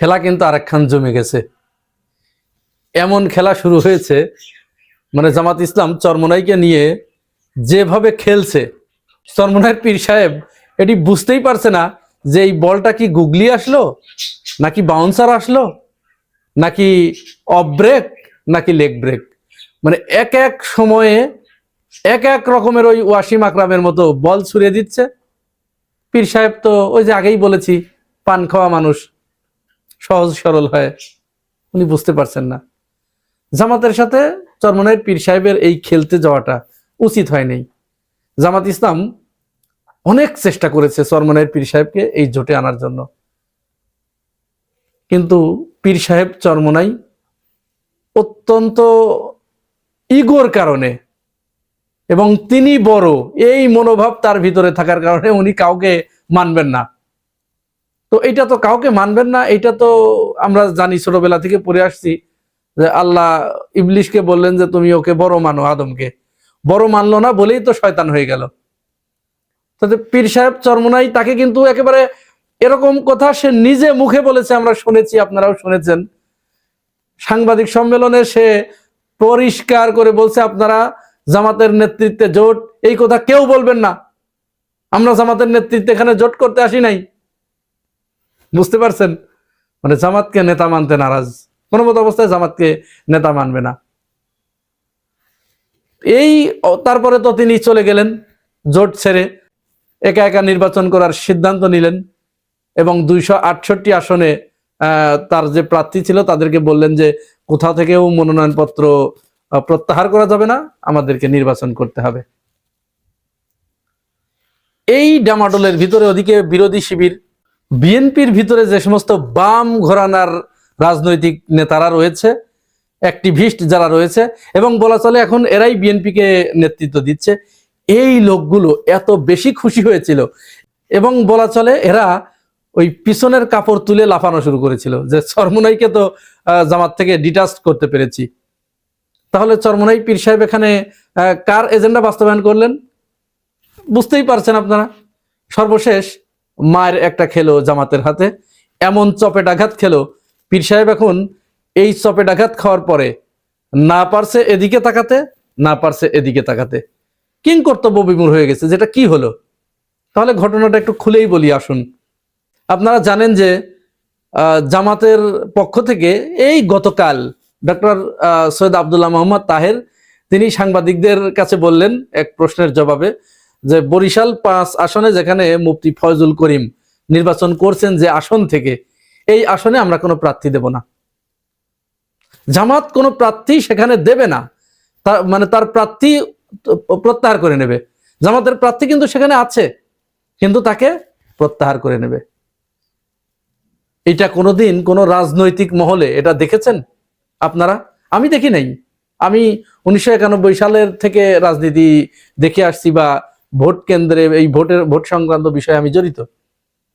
খেলা কিন্তু আরেকখান জমে গেছে। এমন খেলা শুরু হয়েছে, মানে জামাত ইসলাম চরমোনাইকে নিয়ে যেভাবে খেলছে, চরমোনাইয়ের পীর সাহেব এটি বুঝতেই পারছে না যে এই বলটা কি গুগলি আসলো, নাকি বাউন্সার আসলো, নাকি অফ ব্রেক, নাকি লেগ ব্রেক। মানে এক এক সময়ে এক এক রকমের ওই ওয়াসিম আকরামের মতো বল ছুড়ে দিচ্ছে। পীর সাহেব তো ওই যে আগেই বলেছি, পান খাওয়া মানুষ, সহজ সরল হয়, উনি বুঝতে পারছেন না জামাতের সাথে চরমোনাইয়ের পীর সাহেবের এই খেলতে যাওয়াটা উচিত হয়নি। জামাত ইসলাম অনেক চেষ্টা করেছে চরমোনাইয়ের পীর সাহেবকে এই জোটে আনার জন্য, কিন্তু পীর সাহেব চরমোনাই অত্যন্ত ইগোর কারণে এবং তিনি বড় এই মনোভাব তার ভিতরে থাকার কারণে উনি কাউকে মানবেন না। তো এটা তো কাউকে মানবেন না, এটা তো আমরা জানি, ছোটবেলা থেকে পড়ে আসছি যে আল্লাহ ইবলিশকে বললেন যে তুমি ওকে বড় মানো, আদমকে বড় মানলো না বলেই তো শয়তান হয়ে গেল। তাতে পীর সাহেব চরমোনাই তাকে কিন্তু একেবারে এরকম কথা সে নিজে মুখে বলেছে, আমরা শুনেছি, আপনারাও শুনেছেন। সাংবাদিক সম্মেলনে সে পরিষ্কার করে বলছে, আপনারা জামাতের নেতৃত্বে জোট, এই কথা কেউ বলবেন না, আমরা জামাতের নেতৃত্বে এখানে জোট করতে আসি নাই। বুঝতে পারছেন, মানে জামাতকে নেতা মানতে নারাজ, কোনো মতো অবস্থায় জামাতকে নেতা মানবে না। এই তারপরে তো তিনি চলে গেলেন জোট ছেড়ে, একা একা নির্বাচন করার সিদ্ধান্ত নিলেন এবং 268 আসনে তার যে প্রার্থী ছিল তাদেরকে বললেন যে কোথাও থেকেও মনোনয়নপত্র প্রত্যাহার করা যাবে না, আমাদেরকে নির্বাচন করতে হবে। এই ডামাডোলের ভিতরে ওদিকে বিরোধী শিবির, বিএনপির ভিতরে যে সমস্ত বাম ঘরানার রাজনৈতিক নেতারা রয়েছে, অ্যাক্টিভিস্ট যারা রয়েছে, এবং বলা চলে এখন এরাই বিএনপিকে নেতৃত্ব দিচ্ছে, এই লোকগুলো এত বেশি খুশি হয়েছিল এবং বলা চলে এরা ওই পিছনের কাপড় তুলে লাফানো শুরু করেছিল যে চরমোনাইকে তো জামাত থেকে ডিটাচ করতে পেরেছি। তাহলে চরমোনাই পীর সাহেব এখানে কার এজেন্ডা বাস্তবায়ন করলেন বুঝতেই পারছেন আপনারা। সর্বশেষ মায়ের একটা খেলো জামাতের হাতে, এমন চপেটাঘাত খেলো পীর সাহেব এখন এই চপেটাঘাত খাওয়ার পরে না পারছে এদিকে তাকাতে, না পারছে এদিকে তাকাতে, কিং কর্তব্য বিমূঢ় হয়ে গেছে। যেটা কি হলো, তাহলে ঘটনাটা একটু খুলেই বলি আসুন। আপনারা জানেন যে জামাতের পক্ষ থেকে এই গতকাল ডক্টর সৈয়দ আব্দুল্লাহ মোহাম্মদ তাহের তিনি সাংবাদিকদের কাছে বললেন এক প্রশ্নের জবাবে যে বরিশাল 5 আসনে যেখানে মুফতি ফয়জুল করিম নির্বাচন করছেন যে আসন থেকে, এই আসনে আমরা কোনো প্রার্থী দেব না, জামাত কোনো প্রার্থী সেখানে দেবে না, মানে তার প্রার্থী প্রত্যাহার করে নেবে। জামাতের প্রার্থী কিন্তু সেখানে আছে, কিন্তু তাকে প্রত্যাহার করে নেবে। এটা কোনোদিন কোনো রাজনৈতিক মহলে এটা দেখেছেন আপনারা? আমি দেখি নাই। আমি 1991 সালের থেকে রাজনীতি দেখে আসছি বা ভোট কেন্দ্রে এই ভোট সংক্রান্ত বিষয়ে আমি জড়িত।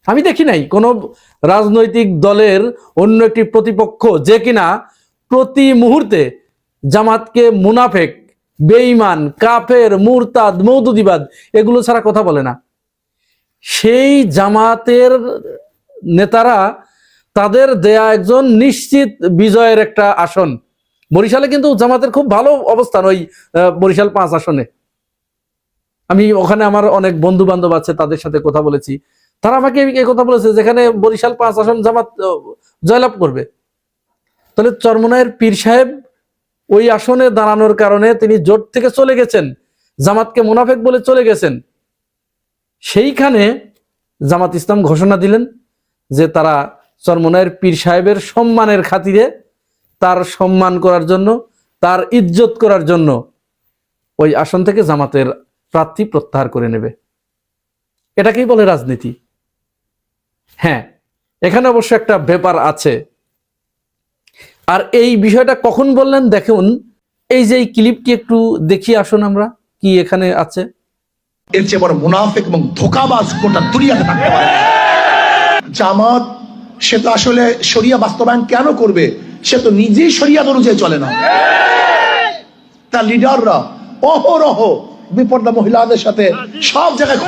আমি দেখি নাই কোনো রাজনৈতিক দলের অন্য একটি প্রতিপক্ষ যে কিনা প্রতি মুহূর্তে জামাতকে মুনাফেক, বেঈমান, কাফের, মুরতাদ, মওদুদিবাদ এগুলো ছাড়া কথা বলে না। সেই জামাতের নেতারা তাদের দেয়া একজন নিশ্চিত বিজয়ের একটা আসন, বরিশালে কিন্তু জামাতের খুব ভালো অবস্থান ওই বরিশাল 5 আসনে। আমি ওখানে আমার অনেক বন্ধু বান্ধব আছে, তাদের সাথে কথা বলেছি, তারা আমাকে এই কথা বলেছে যেখানে বরিশাল 5 আসন জামাত জয়লাভ করবে। তাহলে চরমোনাইয়ের পীর সাহেব ওই আসনে দাঁড়ানোর কারণে তিনি জোট থেকে চলে গেছেন, জামাতকে মুনাফেক বলে চলে গেছেন। সেইখানে জামাত ইসলাম ঘোষণা দিলেন যে তারা চরমোনাইয়ের পীর সাহেবের সম্মানের খাতিরে, তার সম্মান করার জন্য, তার ইজ্জত করার জন্য ওই আসন থেকে জামাতের প্রার্থী প্রত্যাহার করে নেবে। এটাকেই বলে রাজনীতি। হ্যাঁ, এখানে অবশ্য একটা ব্যাপার আছে। আর এই বিষয়টা কখন বললেন দেখুন, এই যে এই ক্লিপটি একটু দেখিয়ে আসুন আমরা, কি এখানে আছে। এর চেয়ে বড় মুনাফিক এবং ধোঁকাবাজ গোটা দুনিয়াতে থাকতে পারে। জামাত সে তো আসলে শরিয়া বাস্তবায়ন কেন করবে? সে তো নিজেই শরিয়াত অনুযায়ী চলে না। তার লিডাররা অহরহ বিপর্দা মহিলাদের সাথে সব জায়গায়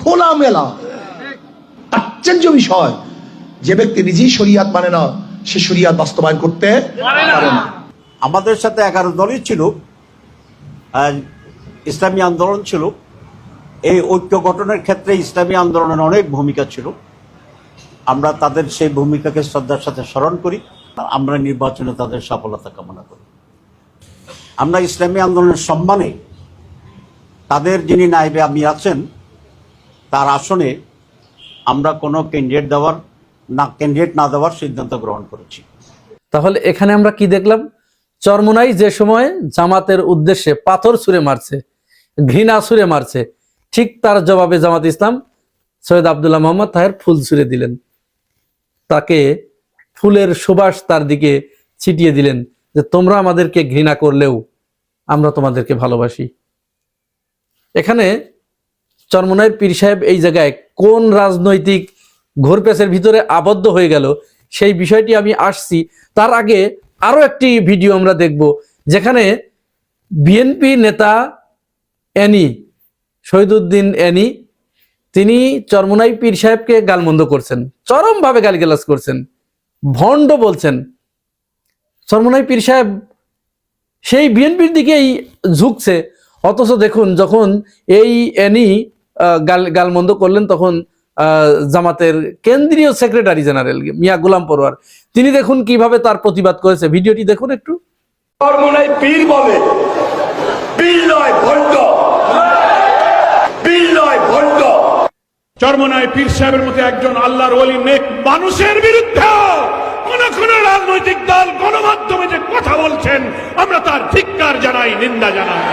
খোলামেলা। আশ্চর্য বিষয়, যে ব্যক্তি নিজেই শরিয়াত মানে না, সে শরিয়াত বাস্তবায়ন করতে পারে না। আমাদের সাথে 11 দলই ছিল, ইসলামী আন্দোলন ছিল। এই ঐক্য গঠনের ক্ষেত্রে ইসলামী আন্দোলনের অনেক ভূমিকা ছিল। আমরা তাদের সেই ভূমিকাকে শ্রদ্ধার সাথে স্মরণ করি। আমরা নির্বাচনে তাদের সফলতা কামনা করি। আমরা ইসলামী আন্দোলনের সম্মানে তাদের যিনি নায়েবে আমি আছেন তার আসনে আমরা কোনো ক্যান্ডিডেট না দেওয়ার সিদ্ধান্ত গ্রহণ করেছি। তাহলে এখানে আমরা কি দেখলাম? চরমোনাই যে সময় জামাতের উদ্দেশ্যে পাথর ছুঁড়ে মারছে, ঘৃণা ছুঁড়ে মারছে, ঠিক তার জবাবে জামাত ইসলাম সৈয়দ আব্দুল্লাহ মোহাম্মদ তাহের ফুল ছুঁড়ে দিলেন, তাকে ফুলের সুবাস তার দিকে ছিটিয়ে দিলেন যে তোমরা আমাদেরকে ঘৃণা করলেও আমরা তোমাদেরকে ভালোবাসি। এখানে চরমোনাইর পীর সাহেব এই জায়গায় কোন রাজনৈতিক ঘোরপেচের ভিতরে আবদ্ধ হয়ে গেল সেই বিষয়টি আমি আসছি। তার আগে আরো একটি ভিডিও আমরা দেখব, যেখানে বিএনপি নেতা এনি শহীদুদ্দিন এনি তিনি চরমোনাই পীর সাহেবকে গালমন্দ করছেন, চরমভাবে গালিগালাজ করছেন, ভণ্ড বলছেন। চরমোনাই পীর সাহেব সেই বিএনপির দিকেই ঝুঁকছে, অথচ দেখুন যখন এই এনি গালমন্দ করলেন তখন জামাতের কেন্দ্রীয় সেক্রেটারি জেনারেল মিয়া গোলাম পরোয়ার তিনি দেখুন কিভাবে তার প্রতিবাদ করেছে। ভিডিওটি দেখুন একটু। চরমোনাই পীর বলে, পীর নয় ভণ্ড, পীর নয় ভণ্ড। চরমোনাই পীর সাহেবের মতো একজন আল্লাহর ওলি নেক মানুষের বিরুদ্ধে কোন রাজনৈতিক দল গণমাধ্যমে যে কথা বলছেন আমরা তার ধিক্কার জানাই, নিন্দা জানাই।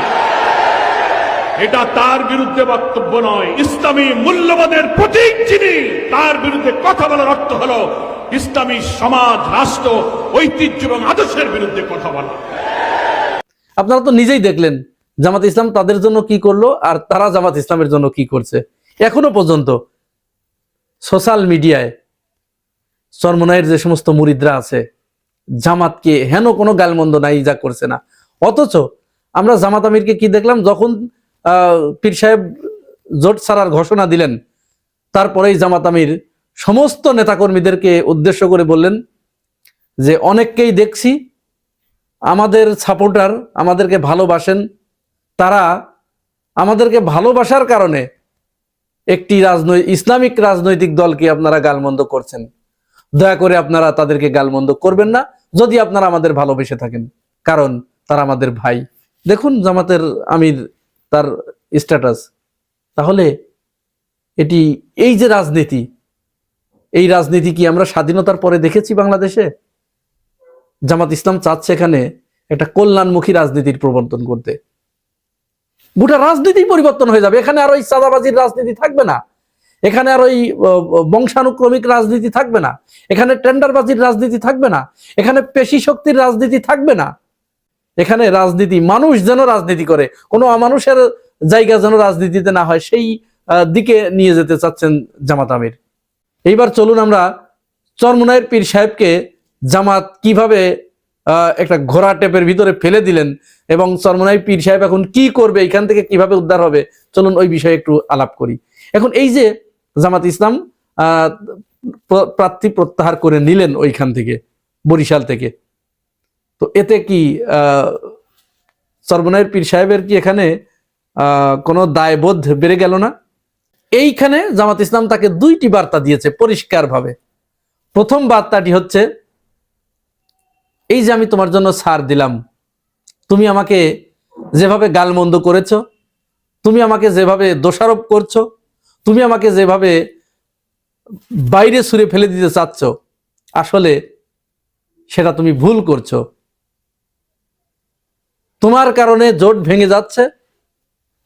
এটা তার বিরুদ্ধে বক্তব্য নয়, ইসলামী মূল্যবোধের প্রতীক যিনি, তার বিরুদ্ধে কথা বলার অর্থ হলো ইসলামী সমাজ, রাষ্ট্র, ঐতিহ্য এবং আদর্শের বিরুদ্ধে কথা বলা। আপনারা তো নিজেই দেখলেন জামাত ইসলাম তাদের জন্য কি করলো আর তারা জামাত ইসলামের জন্য কি করছে। এখনো পর্যন্ত সোশ্যাল মিডিয়ায় চরমোনাইয়ের যে সমস্ত মুরিদরা আছে জামাতকে হেন কোনো গালমন্দ নাই, যা করছে না। অথচ আমরা জামাত আমিরকে কি দেখলাম, যখন পীর সাহেব জোট ছাড়ার ঘোষণা দিলেন তারপরেই জামাত আমির সমস্ত নেতাকর্মীদেরকে উদ্দেশ্য করে বললেন যে অনেককেই দেখছি আমাদের সাপোর্টার, আমাদেরকে ভালোবাসেন, তারা আমাদেরকে ভালোবাসার কারণে একটি ইসলামিক রাজনৈতিক দলকে আপনারা গালমন্দ করছেন। দয়া করে আপনারা তাদেরকে গালমন্দ করবেন না যদি আপনারা আমাদের ভালোবেসে থাকেন, কারণ তারা আমাদের ভাই। দেখুন জামাতের আমির তার স্ট্যাটাস। তাহলে এটি এই যে রাজনীতি, এই রাজনীতি কি আমরা স্বাধীনতার পরে দেখেছি বাংলাদেশে? জামাত ইসলাম চাচ্ছে এখানে একটা কল্যাণমুখী রাজনীতির প্রবর্তন করতে। গোটা রাজনীতি পরিবর্তন হয়ে যাবে। এখানে আর ওই চাঁদাবাজির রাজনীতি থাকবে না, এখানে আর ওই বংশানুক্রমিক রাজনীতি থাকবে না, এখানে টেন্ডারবাজির রাজনীতি থাকবে না, এখানে পেশি শক্তির রাজনীতি থাকবে না। এখানে রাজনীতি মানুষ যেন রাজনীতি করে, কোনো অমানুষের জায়গা যেন রাজনীতিতে না হয়, সেই দিকে নিয়ে যেতে চাচ্ছেন জামাত আমির। এইবার চলুন আমরা চরমোনাইয়ের পীর সাহেবকে জামাত কিভাবে একটা ঘোড়া টেপের ভিতরে ফেলে দিলেন এবং চরমোনাই পীর সাহেব এখন কি করবে, এখান থেকে কিভাবে উদ্ধার হবে, চলুন ওই বিষয়ে একটু আলাপ করি। এখন এই যে জামাত ইসলাম প্রার্থী প্রত্যাহার করে নিলেন ওইখান থেকে, বরিশাল থেকে, তো এতে কি চরমোনাইয়ের পীর সাহেবের কি এখানে কোনো দায়বোধ বেড়ে গেল না? এইখানে জামাত ইসলাম তাকে দুইটি বার্তা দিয়েছে পরিষ্কারভাবে। প্রথম বার্তাটি হচ্ছে এই যে আমি তোমার জন্য ছাড় দিলাম, তুমি আমাকে যেভাবে গালমন্দ করেছো, তুমি আমাকে যেভাবে দোষারোপ করছো, তুমি আমাকে যেভাবে বাইরে ছুঁড়ে ফেলে দিতে চাচ্ছ, আসলে সেটা তুমি ভুল করছো। তোমার কারণে জোট ভেঙে যাচ্ছে,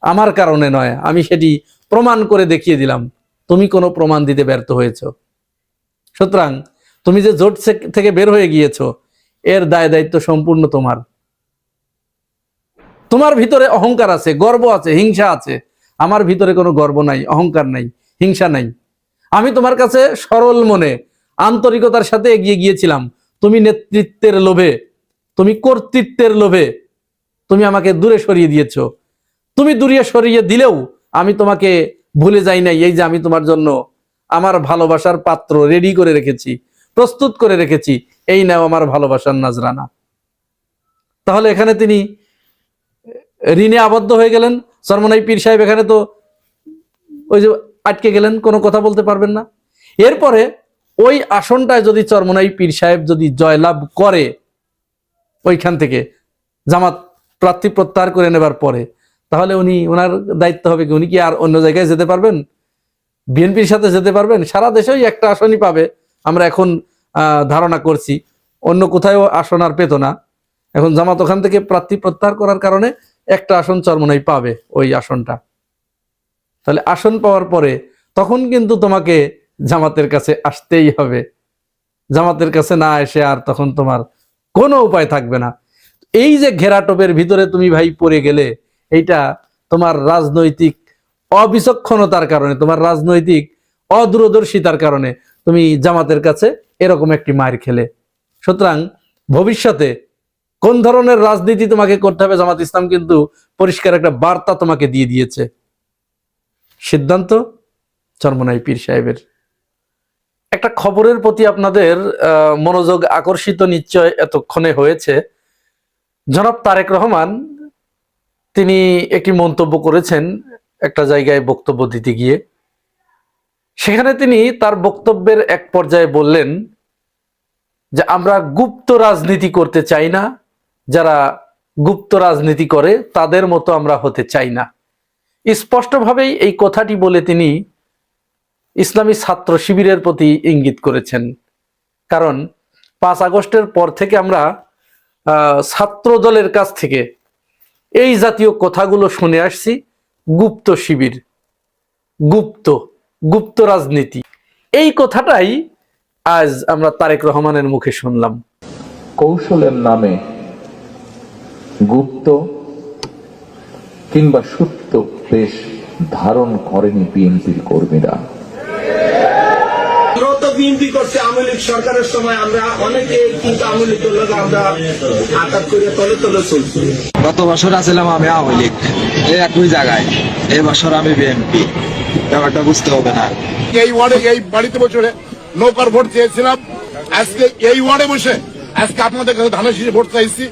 আমার কারণে নয়। আমি সেটি প্রমাণ করে দেখিয়ে দিলাম, তুমি কোনো প্রমাণ দিতে ব্যর্থ হয়েছ। সুতরাং তুমি যে জোট থেকে বের হয়ে গিয়েছো এর দায় দায়িত্ব সম্পূর্ণ তোমার। তোমার ভিতরে অহংকার আছে, গর্ব আছে, হিংসা আছে। আমার ভিতরে কোনো গর্ব নাই, অহংকার নাই, হিংসা নাই। আমি তোমার কাছে সরল মনে আন্তরিকতার সাথে এগিয়ে গিয়েছিলাম। তুমি নেতৃত্বের লোভে, তুমি কর্তৃত্বের লোভে তুমি আমাকে দূরে সরিয়ে দিয়েছো। তুমি দূরে সরিয়ে দিলেও আমি তোমাকে ভুলে যাই নাই। এই যে আমি তোমার জন্য আমার ভালোবাসার পাত্র রেডি করে রেখেছি, প্রস্তুত করে রেখেছি, এই নাও আমার ভালোবাসার নাজরানা। তাহলে এখানে তিনি ঋণে আবদ্ধ হয়ে গেলেন। চরমোনাই পীর সাহেব এখানে তো ওই যে আটকে গেলেন, কোনো কথা বলতে পারবেন না। এরপরে ওই আসনটায় যদি চরমোনাই পীর সাহেব যদি জয়লাভ করে, ওইখান থেকে জামাত প্রার্থী প্রত্যাহার করে নেবার পরে, তাহলে উনি ওনার দায়িত্ব হবে কি, উনি কি আর অন্য জায়গায় যেতে পারবেন? বিএনপির সাথে যেতে পারবেন? সারা দেশেই একটা আসনই পাবে, আমরা এখন ধারণা করছি। অন্য কোথাও আসন আর পেত না। এখন জামাত ওখান থেকে প্রার্থী প্রত্যাহার করার কারণে একটা আসন চরমোনাই পাবে, ওই আসনটা। তাহলে আসন পাওয়ার পরে তখন কিন্তু তোমাকে জামাতের কাছে আসতেই হবে। জামাতের কাছে না এসে আর তখন তোমার কোনো উপায় থাকবে না। এই যে ঘেরাটোপের ভিতরে তুমি ভাই পড়ে গেলে, এইটা তোমার রাজনৈতিক অবিচক্ষণতার কারণে, তোমার রাজনৈতিক অদূরদর্শিতার কারণে তুমি জামাতের কাছে এরকম একটি মার খেলে। সুতরাং ভবিষ্যতে কোন ধরনের রাজনীতি তোমাকে করতে হবে, জামাত ইসলাম কিন্তু পরিষ্কার একটা বার্তা তোমাকে দিয়ে দিয়েছে। সিদ্ধান্ত চরমোনাই পীর সাহেবের। একটা খবরের প্রতি আপনাদের মনোযোগ আকর্ষিত নিশ্চয় এতক্ষণে হয়েছে। জনাব তারেক রহমান তিনি একটি মন্তব্য করেছেন একটা জায়গায় বক্তব্য দিতে গিয়ে। সেখানে তিনি তার বক্তব্যের এক পর্যায়ে বললেন যে আমরা গুপ্ত রাজনীতি করতে চাই না, যারা গুপ্ত রাজনীতি করে তাদের মতো আমরা হতে চাই না। স্পষ্টভাবেই এই কথাটি বলে তিনি ইসলামী ছাত্র শিবিরের প্রতি ইঙ্গিত করেছেন। কারণ 5 আগস্টের পর থেকে আমরা ছাত্র দলের কাছ থেকে এই জাতীয় কথাগুলো শুনে আসছি। গুপ্ত শিবির, গুপ্ত রাজনীতি, এই কথাটাই আজ আমরা তারেক রহমানের মুখে শুনলাম। কৌশলের নামে গুপ্ত কিংবা সুপ্ত বেশ ধারণ করেনি বিএনপির কর্মীরা। বিএনপি করছে আওয়ামী লীগ সরকারের সময়, আমরা অনেকে কিন্তু আওয়ামী লীগের লোক আমরা আঘাত করে তলে তলে চলছি। গত বছর আছিলাম আমি আওয়ামী লীগ, এই একই জায়গায়। এই বছর আমি বিএনপি, ব্যাপারটা বুঝতে হবে না। এই ওয়ার্ডে, এই বাড়িতে বসে নৌকার ভোট চেয়েছিলাম, আজকে এই ওয়ার্ডে বসে আজকে আপনাদের কাছে ধানের শীষে ভোট চাইছি।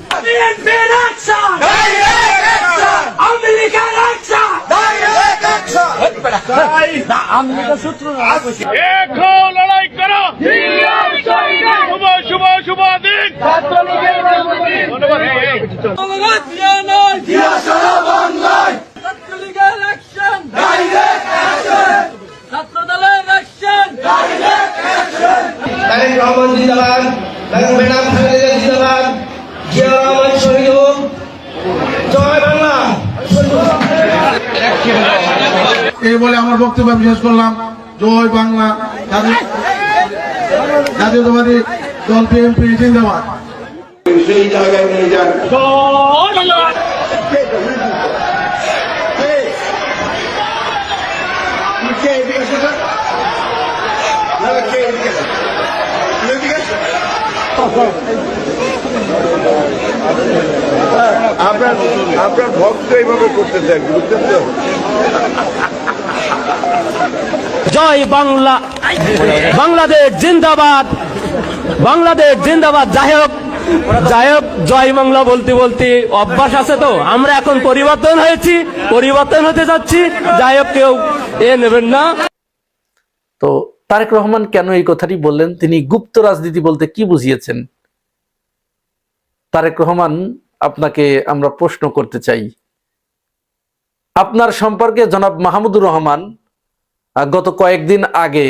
লড়াই করো, শুভ শুভ দিন। তারেক রহমান জিন্দাবাদ, ম্যাডাম খালেদা জিন্দাবাদ, জিয়া রহমান শহীদ হোক, জয় বাংলা। এই বলে আমার বক্তব্য আমি শেষ করলাম। জয় বাংলা। জাতীয়তাবাদী দল বিএনপি জিন্দাবাদ। সেই জায়গায় নিয়ে যান। আপনার ভক্ত এইভাবে করতে চান, বুঝছেন তো? জয় বাংলা, বাংলাদেশ জিন্দাবাদ, বাংলাদেশ জিন্দাবাদ। যাই হোক জয় বাংলা বলতে বলতে অভ্যাস আছে, তো আমরা এখন পরিবর্তন হয়েছি, পরিবর্তন হতে যাচ্ছি। যাই হোক, কেউ নেবেন না। তো তারেক রহমান কেন এই কথাটি বললেন, তিনি গুপ্ত রাজনীতি বলতে কি বুঝিয়েছেন? তারেক রহমান, আপনাকে আমরা প্রশ্ন করতে চাই। আপনার সম্পর্কে জনাব মাহমুদুর রহমান গত কয়েকদিন আগে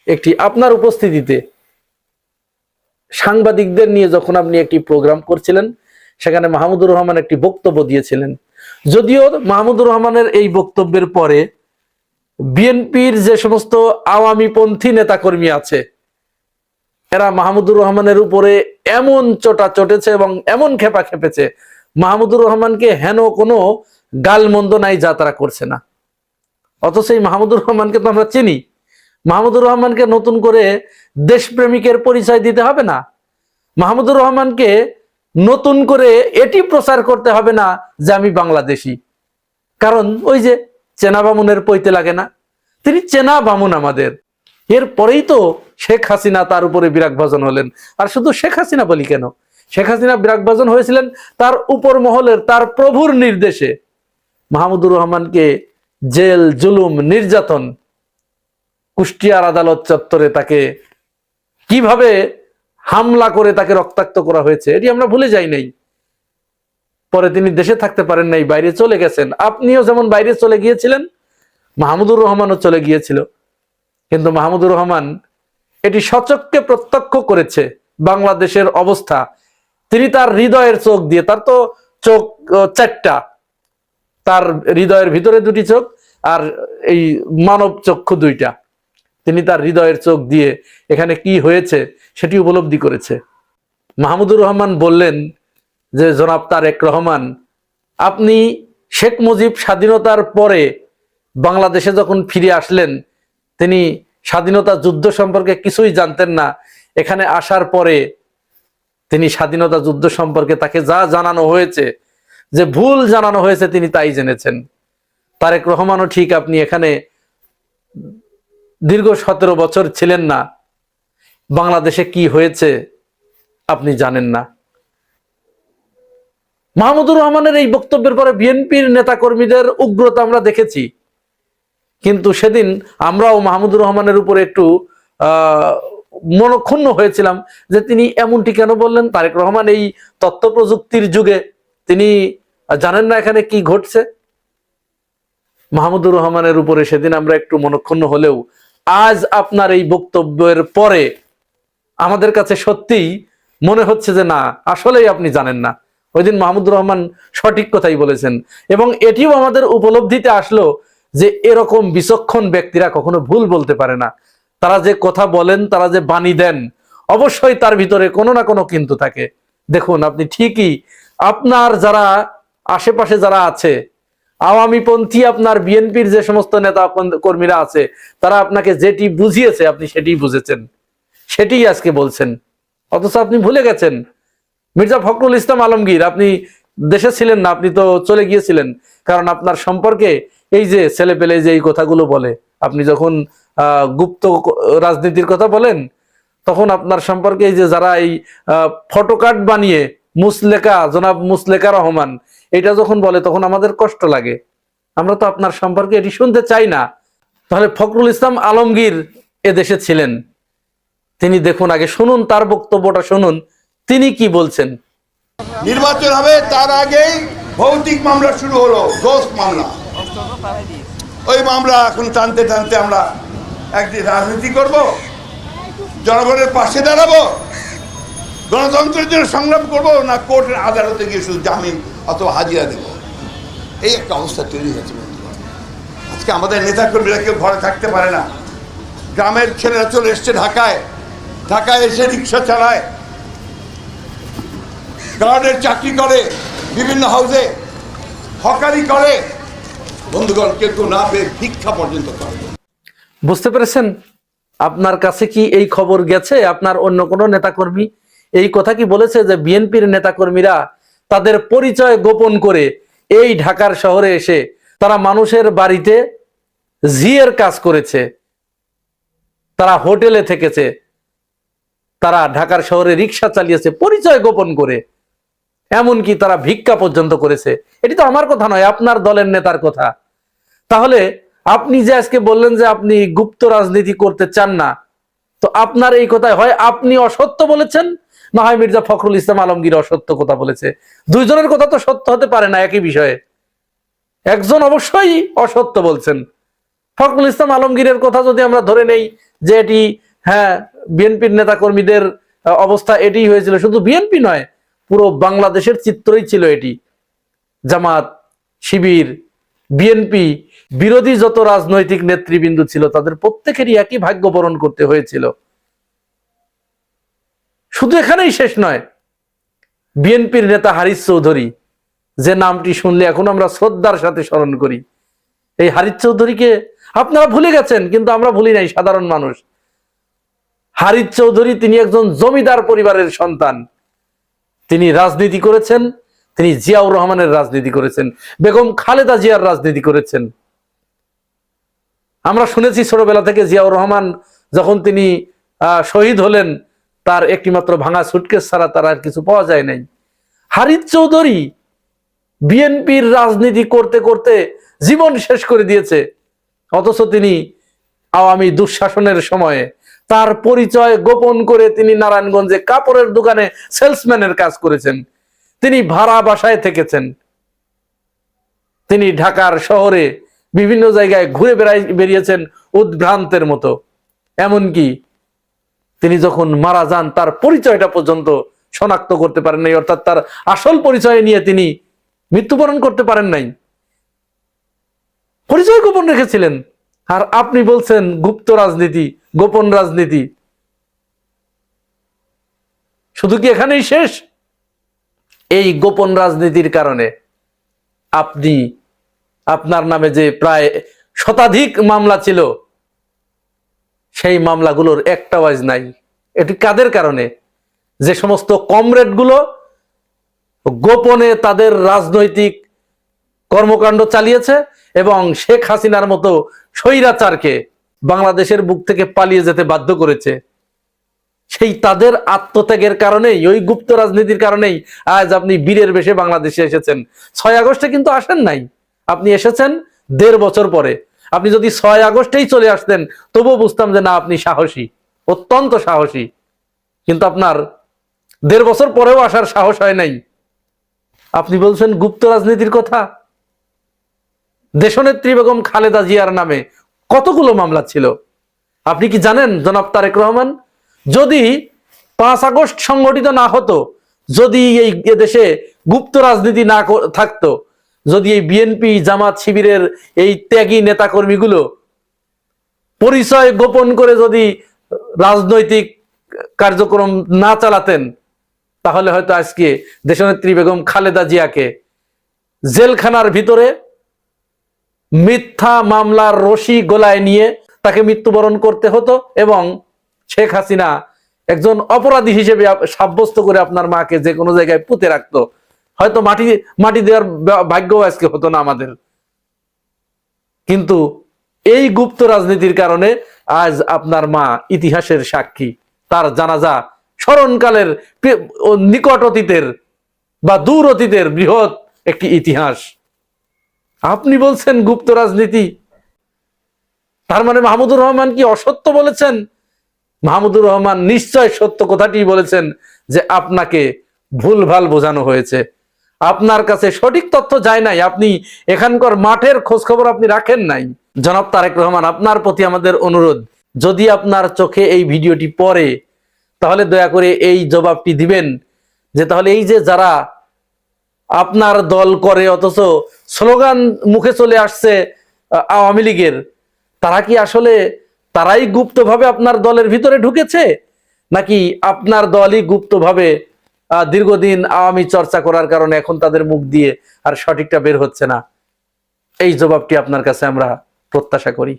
একটি আপনার উপস্থিতিতে সাংবাদিকদের নিয়ে যখন আপনি একটি প্রোগ্রাম করছিলেন, সেখানে মাহমুদুর রহমান একটি বক্তব্য দিয়েছিলেন। যদিও মাহমুদুর রহমানের এই বক্তব্যের পরে বিএনপির যে সমস্ত আওয়ামীপন্থী নেতাকর্মী আছে, এরা মাহমুদুর রহমানের উপরে এমন চোটা চটেছে এবং এমন খেপা খেপেছে, মাহমুদুর রহমানকে হেন কোনো গালমন্দ নাই যা তারা করছে না। অথচ এই মাহমুদুর রহমানকে তো আমরা চিনি। মাহমুদুর রহমানকে নতুন করে দেশপ্রেমিকের পরিচয় দিতে হবে না। মাহমুদুর রহমানকে নতুন করে এটি প্রচার করতে হবে না যে আমি বাংলাদেশি। কারণ ওই যে চেনা বামুনের পৈতে লাগে না, তিনি চেনা বামুন আমাদের। এরপরেই তো শেখ হাসিনা তার উপরে বিরাগভাজন হলেন। আর শুধু শেখ হাসিনা বলি কেন, শেখ হাসিনা বিরাগভাজন হয়েছিলেন তার উপর মহলের, তার প্রভুর নির্দেশে। মাহমুদুর রহমানকে জেল, জুলুম, নির্যাতন, কুষ্টিয়ার আদালত চত্বরে তাকে কিভাবে হামলা করে তাকে রক্তাক্ত করা হয়েছে এটি আমরা ভুলে যাই নাই। পরে তিনি দেশে থাকতে পারেন নাই, বাইরে চলে গেছেন। আপনিও যেমন বাইরে চলে গিয়েছিলেন, মাহমুদুর রহমানও চলে গিয়েছিল। কিন্তু মাহমুদুর রহমান এটি সচক্ষে প্রত্যক্ষ করেছে বাংলাদেশের অবস্থা। তিনি তার হৃদয়ের চোখ দিয়ে, তার তো চোখ চারটা, তার হৃদয়ের ভিতরে দুটি চোখ আর এই মানব চক্ষু দুইটা, তিনি তার হৃদয়ের চোখ দিয়ে এখানে কি হয়েছে সেটি উপলব্ধি করেছে। মাহমুদুর রহমান বললেন যে, জনাব তারেক রহমান, আপনি শেখ মুজিব স্বাধীনতার পরে বাংলাদেশে যখন ফিরে আসলেন, তিনি স্বাধীনতা যুদ্ধ সম্পর্কে কিছুই জানতেন না। এখানে আসার পরে তিনি স্বাধীনতা যুদ্ধ সম্পর্কে তাকে যা জানানো হয়েছে, যে ভুল জানানো হয়েছে, তিনি তাই জেনেছেন। তারেক রহমানও ঠিক, আপনি এখানে দীর্ঘ 17 বছর ছিলেন না, বাংলাদেশে কি হয়েছে আপনি জানেন না। মাহমুদুর রহমানের এই বক্তব্যের পরে বিএনপির নেতাকর্মীদের উগ্রতা আমরা দেখেছি। কিন্তু সেদিন আমরাও মাহমুদুর রহমানের উপরে একটু মনক্ষুণ্ণ হয়েছিলাম যে তিনি এমনটি কেন বললেন। তারেক রহমান এই তথ্য প্রযুক্তির যুগে তিনি জানেন না এখানে কি ঘটছে। মাহমুদুর রহমানের উপরে সেদিন আমরা একটু মনক্ষুণ্ণ হলেও আজ আপনার এই বক্তব্যের পরে আমাদের কাছে সত্যিই মনে হচ্ছে যে না, আসলেই আপনি জানেন না। ওই দিন মাহমুদুর রহমান সঠিক কথাই বলেছেন, এবং এটিও আমাদের উপলব্ধিতে আসলো যে এরকম বিচক্ষণ ব্যক্তিরা কখনো ভুল বলতে পারে না। তারা যে কথা বলেন, তারা যে বাণী দেন, অবশ্যই তার ভিতরে কোনো না কোনো কিন্তু থাকে। দেখুন, আপনি ঠিকই আপনার যারা আশেপাশে যারা আছে, আওয়ামীপন্থী আপনার বিএনপির যে সমস্ত নেতা কর্মীরা আছে, তারা আপনাকে যেটি বুঝিয়েছে আপনি সেটি বুঝেছেন, সেটিই আজকে বলছেন। অথচ আপনি ভুলে গেছেন মির্জা ফখরুল ইসলাম আলমগীর, আপনি দেশে ছিলেন না, আপনি তো চলে গিয়েছিলেন। কারণ আপনার সম্পর্কে এই যে ছেলে পেলে যে এই কথাগুলো বলে, আপনি যখন গুপ্ত রাজনীতির কথা বলেন, তখন আপনার সম্পর্কে এই যে যারা এই ফটোকার্ড বানিয়ে মুসলেকা, জনাব মুসলেকা রহমান, এটা যখন বলে তখন আমাদের কষ্ট লাগে। আমরা তো আপনার সম্পর্কে এটি শুনতে চাই না। তাহলে ফখরুল ইসলাম আলমগীর এদেশে ছিলেন, তিনি দেখুন, আগে শুনুন তার বক্তব্যটা শুনুন, তিনি কি বলছেন। নির্বাচন হবে তার আগেই ভৌতিক মামলা শুরু হলো, দোষ মামলা। ওই মামলা এখন টানতে টানতে আমরা একদিন রাজনীতি করব, জনগণের পাশে দাঁড়াবো, গণতন্ত্রের জন্য সংগ্রাম করব, না কোর্টের আদালতে গিয়ে শুধু জামিন অথবা হাজিরা দেব। এই একটা অবস্থা তৈরি হয়েছে। আজকে আমাদের নেতাকর্মীরা কেউ ঘরে থাকতে পারে না। গ্রামের ছেলেরা চলে এসছে ঢাকায়, ঢাকায় এসে রিক্সা চালায়, গার্ডের চাকরি করে, বিভিন্ন হাউসে হকারি করে, বন্ধুগণ কেউ না পেয়ে ভিক্ষা পর্যন্ত করে। বুঝতে পেরেছেন? আপনার কাছে কি এই খবর গেছে? আপনার অন্য কোনো নেতাকর্মী এই কথা কি বলেছে যে বিএনপির নেতাকর্মীরা তাদের পরিচয় গোপন করে এই ঢাকার শহরে এসে তারা মানুষের বাড়িতে জিয়ের কাজ করেছে, তারা হোটেলে থেকেছে, তারা ঢাকার শহরে রিক্সা চালিয়েছে পরিচয় গোপন করে, এমনকি তারা ভিক্ষা পর্যন্ত করেছে? এটি তো আমার কথা নয়, আপনার দলের নেতার কথা। তাহলে আপনি যে আজকে বললেন যে আপনি গুপ্ত রাজনীতি করতে চান না, তো আপনার এই কথায় হয় আপনি অসত্য বলেছেন, না হয় মির্জা ফখরুল ইসলাম আলমগীর অসত্য কথা বলেছে। দুইজনের কথা তো সত্য হতে পারে না একই বিষয়ে। একজন অবশ্যই অসত্য বলছেন। ফখরুল ইসলাম আলমগীরের কথা যদি আমরা ধরে নেই যে এটি হ্যাঁ বিএনপির নেতাকর্মীদের অবস্থা এটি হয়েছিল, শুধু বিএনপি নয়, পুরো বাংলাদেশের চিত্রই ছিল এটি। জামাত, শিবির, বিএনপি, বিরোধী যত রাজনৈতিক নেতৃবৃন্দ ছিল তাদের প্রত্যেকেরই একই ভাগ্য বরণ করতে হয়েছিল। শুধু এখানেই শেষ নয়, বিএনপির নেতা হারিস চৌধুরী, যে নামটি শুনলে এখন আমরা শ্রদ্ধার সাথে স্মরণ করি, এই হারিস চৌধুরীকে আপনারা ভুলে গেছেন, কিন্তু আমরা ভুলি নাই সাধারণ মানুষ। হারিস চৌধুরী তিনি একজন জমিদার পরিবারের সন্তান। তিনি রাজনীতি করেছেন, তিনি জিয়াউর রহমানের রাজনীতি করেছেন, বেগম খালেদা জিয়ার রাজনীতি করেছেন। আমরা শুনেছি ছোটবেলা থেকে জিয়াউর রহমান যখন তিনি শহীদ হলেন, তার একটিমাত্র ভাঙা সুটকেস ছাড়া তার আর কিছু পাওয়া যায় নাই। হারিস চৌধুরী বিএনপির রাজনীতি করতে করতে জীবন শেষ করে দিয়েছে, অথচ তিনি আওয়ামী দুঃশাসনের সময়ে তার পরিচয় গোপন করে তিনি নারায়ণগঞ্জে কাপড়ের দোকানে সেলসম্যানের কাজ করেছেন, তিনি ভাড়া বাসায় থেকেছেন, তিনি ঢাকার শহরে বিভিন্ন জায়গায় ঘুরে বেরিয়েছেন উদ্ভ্রান্তের মতো। এমনকি তিনি যখন মারা যান তার পরিচয়টা পর্যন্ত শনাক্ত করতে পারেন নাই, অর্থাৎ তার আসল পরিচয় নিয়ে তিনি মৃত্যুবরণ করতে পারেন নাই, পরিচয় গোপন রেখেছিলেন। আর আপনি বলছেন গুপ্ত রাজনীতি, গোপন রাজনীতি। শুধু কি এখানেই শেষ? এই গোপন রাজনীতির কারণে আপনি, আপনার নামে যে প্রায় শতাধিক মামলা ছিল, সেই মামলাগুলোর একটা ওয়াজ নাই। এটি কাদের কারণে? যে সমস্ত কমরেড গুলো গোপনে তাদের রাজনৈতিক কর্মকাণ্ড চালিয়েছে এবং শেখ হাসিনার মতো স্বৈরাচারকে বাংলাদেশের বুক থেকে পালিয়ে যেতে বাধ্য করেছে, সেই তাদের আত্মত্যাগের কারণেই, ওই গুপ্ত রাজনীতির কারণেই আজ আপনি বীরের বেশে বাংলাদেশে এসেছেন। 6 আগস্টে কিন্তু আসেন নাই, আপনি এসেছেন 1.5 বছর পরে। আপনি যদি 6 আগস্টেই চলে আসতেন তবুও বুঝতাম যে না, আপনি সাহসী, অত্যন্ত সাহসী। কিন্তু আপনার 1.5 বছর পরেও আসার সাহস হয় নাই। আপনি বলছেন গুপ্ত রাজনীতির কথা। দেশনেত্রী বেগম খালেদা জিয়ার নামে কতগুলো মামলা ছিল আপনি কি জানেন জনাব তারেক রহমান? যদি 5 আগস্ট সংগঠিত না হতো, যদি এই দেশে গুপ্ত রাজনীতি না থাকতো, যদি এই বিএনপি জামাত শিবিরের এই ত্যাগী নেতাকর্মীগুলো পরিচয় গোপন করে যদি রাজনৈতিক কার্যক্রম না চালাতেন, তাহলে হয়তো আজকে দেশনেত্রী বেগম খালেদা জিয়াকে জেলখানার ভিতরে মিথ্যা মামলার রশি গলায় নিয়ে তাকে মৃত্যুবরণ করতে হতো এবং শেখ হাসিনা একজন অপরাধী হিসেবে সাব্যস্ত করে আপনার মাকে যে কোনো জায়গায় পুঁতে রাখতো। হয়তো মাটি দেওয়ার ভাগ্য আজকে হতো না আমাদের। কিন্তু এই গুপ্ত রাজনীতির কারণে আজ আপনার মা ইতিহাসের সাক্ষী। তার জানাজা স্মরণকালের নিকট অতীতের বা দূর অতীতের বৃহৎ একটি ইতিহাস। আপনি বলছেন গুপ্ত রাজনীতি। তার মানে মাহমুদুর রহমান কি অসত্য বলেছেন? মাহমুদুর রহমান নিশ্চয় সত্য কথাটি বলেছেন যে আপনাকে ভুলভাল বোঝানো হয়েছে, আপনার কাছে সঠিক তথ্য যায় নাই, আপনি এখানকার মাঠের খোঁজ খবর আপনি রাখেন নাই। জনাব তারেক রহমান, আপনার প্রতি আমাদের অনুরোধ, যদি আপনার চোখে এই ভিডিওটি পড়ে তাহলে দয়া করে এই জবাবটি দিবেন যে তাহলে এই যে যারা আপনার দল করে অথচ স্লোগান মুখে চলে আসছে আওয়ামী লীগের, তারা কি আসলে তারাই গুপ্তভাবে আপনার দলের ভিতরে ঢুকেছে, নাকি আপনার দলই গুপ্তভাবে দীর্ঘদিন আওয়ামী চর্চা করার কারণে এখন তাদের মুখ দিয়ে আর সঠিকটা বের হচ্ছে না? এই জবাবটি আপনার কাছে আমরা প্রত্যাশা করি।